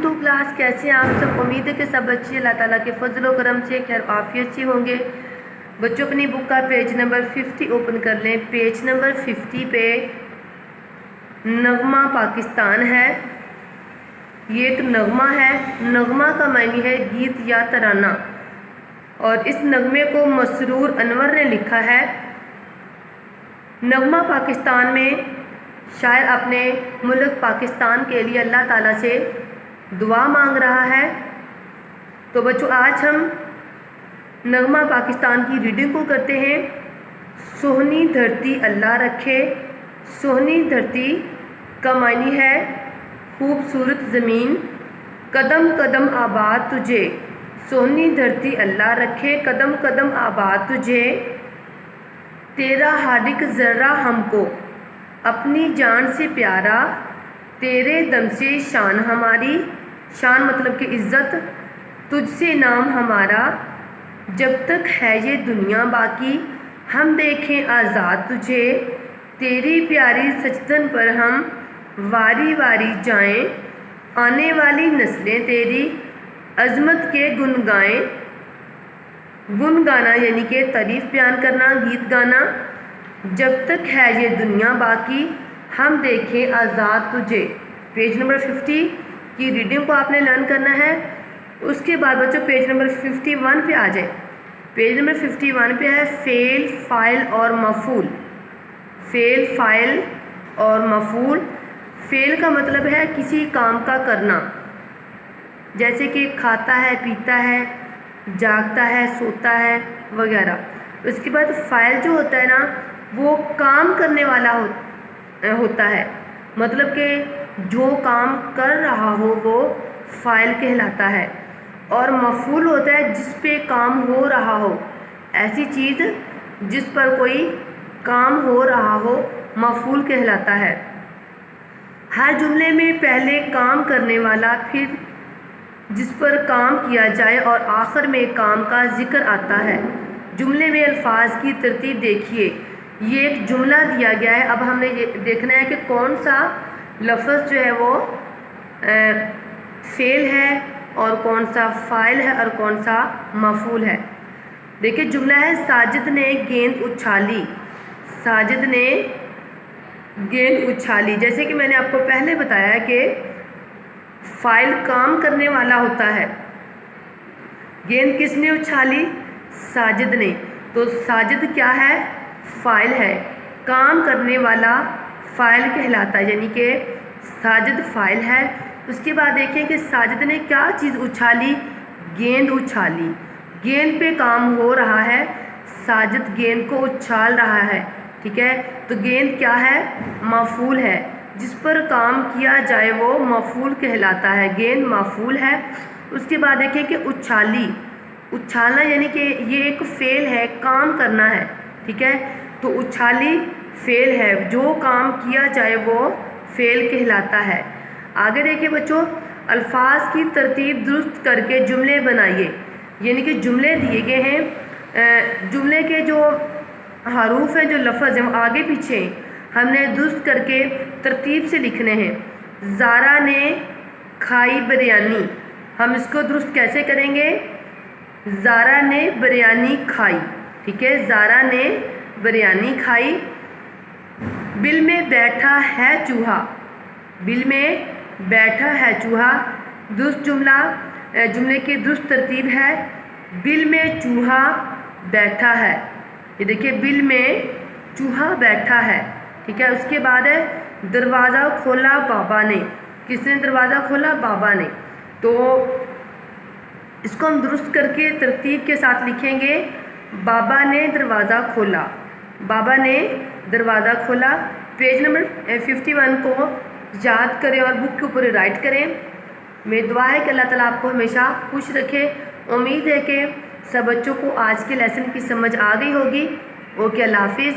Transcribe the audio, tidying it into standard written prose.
To class. कैसे हैं आप सब? उम्मीद है कि सब अच्छे अल्लाह ताला के फजल व करम से खैर आफियत से होंगे। बच्चों अपनी बुक का पेज नंबर 50 ओपन कर लें। पेज नंबर 50 पे नगमा पाकिस्तान है। ये एक नगमा है। नगमा का मायने है गीत या तराना, और इस नगमे को मसरूर अनवर ने लिखा है। नगमा पाकिस्तान में शायर अपने मुल्क पाकिस्तान के लिए अल्लाह ताला से दुआ मांग रहा है। तो बच्चों आज हम नगमा पाकिस्तान की रीडिंग को करते हैं। सोहनी धरती अल्लाह रखे। सोहनी धरती का मायने है खूबसूरत ज़मीन, कदम कदम आबाद तुझे। सोहनी धरती अल्लाह रखे, कदम कदम आबाद तुझे। तेरा हर एक ज़र्रा हमको अपनी जान से प्यारा, तेरे दम से शान हमारी। शान मतलब कि इज़्ज़त, तुझसे नाम हमारा। जब तक है ये दुनिया बाकी, हम देखें आज़ाद तुझे। तेरी प्यारी सजदन पर हम वारी वारी जाएं, आने वाली नस्लें तेरी अज़मत के गुन गाएं। गुन गाना यानी कि तारीफ़ बयान करना, गीत गाना। जब तक है ये दुनिया बाकी, हम देखें आज़ाद तुझे। पेज नंबर 50 की रीडिंग को आपने लर्न करना है। उसके बाद बच्चों पेज नंबर 51 पे आ जाए। पेज नंबर 51 पे है फ़ेल, फ़ाइल और मफ़ूल। फ़ेल, फ़ाइल और मफ़ूल। फ़ेल का मतलब है किसी काम का करना, जैसे कि खाता है, पीता है, जागता है, सोता है वगैरह। उसके बाद फ़ाइल जो होता है ना, वो काम करने वाला होता है, मतलब कि जो काम कर रहा हो वो फ़ाइल कहलाता है। और मफ़ूल होता है जिस पे काम हो रहा हो, ऐसी चीज़ जिस पर कोई काम हो रहा हो मफ़ूल कहलाता है। हर जुमले में पहले काम करने वाला, फिर जिस पर काम किया जाए और आखिर में काम का ज़िक्र आता है। जुमले में अल्फाज की तरतीब देखिए। ये एक जुमला दिया गया है। अब हमने ये देखना है कि कौन सा लफ्ज़ जो है वो फ़ेल है और कौन सा फ़ाइल है और कौन सा मफ़ूल है। देखिए जुमला है साजिद ने गेंद उछाली। साजिद ने गेंद उछाली। जैसे कि मैंने आपको पहले बताया कि फ़ाइल काम करने वाला होता है। गेंद किसने उछाली? साजिद ने। तो साजिद क्या है? फ़ाइल है। काम करने वाला फ़ाइल कहलाता है, यानी कि साजिद फ़ाइल है। उसके बाद देखिए कि साजिद ने क्या चीज़ उछाली? गेंद उछाली। गेंद पे काम हो रहा है, साजिद गेंद को उछाल रहा है। ठीक है, तो गेंद क्या है? मफ़ूल है। जिस पर काम किया जाए वो मफ़ूल कहलाता है। गेंद मफ़ूल है। उसके बाद देखिए कि उछाली। उछालना यानी कि ये एक फ़ेल है, काम करना है। ठीक है, तो उछाली फ़ेल है, जो काम किया जाए वो फ़ेल कहलाता है। आगे देखिए बच्चों, अल्फाज की तरतीब दुरुस्त करके जुमले बनाइए। यानी कि जुमले दिए गए हैं, जुमले के जो हरूफ हैं, जो लफ्ज़ हैं, आगे पीछे हमने दुरुस्त करके तरतीब से लिखने हैं। ज़ारा ने खाई बिरयानी। हम इसको दुरुस्त कैसे करेंगे? ज़ारा ने बिरयानी खाई। ठीक है, ज़ारा ने बिरयानी खाई। बिल में बैठा है चूहा। बिल में बैठा है चूहा। दुरुस्त जुमला, जुमले की दुरुस्त तरतीब है बिल में चूहा बैठा है। ये देखिए बिल में चूहा बैठा है। ठीक है, उसके बाद है दरवाज़ा खोला बाबा ने। किसने दरवाज़ा खोला? बाबा ने। तो इसको हम दुरुस्त करके तरतीब के साथ लिखेंगे। बाबा ने दरवाज़ा खोला। बाबा ने दरवाज़ा खोला। पेज नंबर 51 को याद करें और बुक के ऊपर राइट करें। मेरी दुआ है कि अल्लाह ताला आपको हमेशा खुश रखे। उम्मीद है कि सब बच्चों को आज के लेसन की समझ आ गई होगी। ओके, अल्लाह हाफिज़।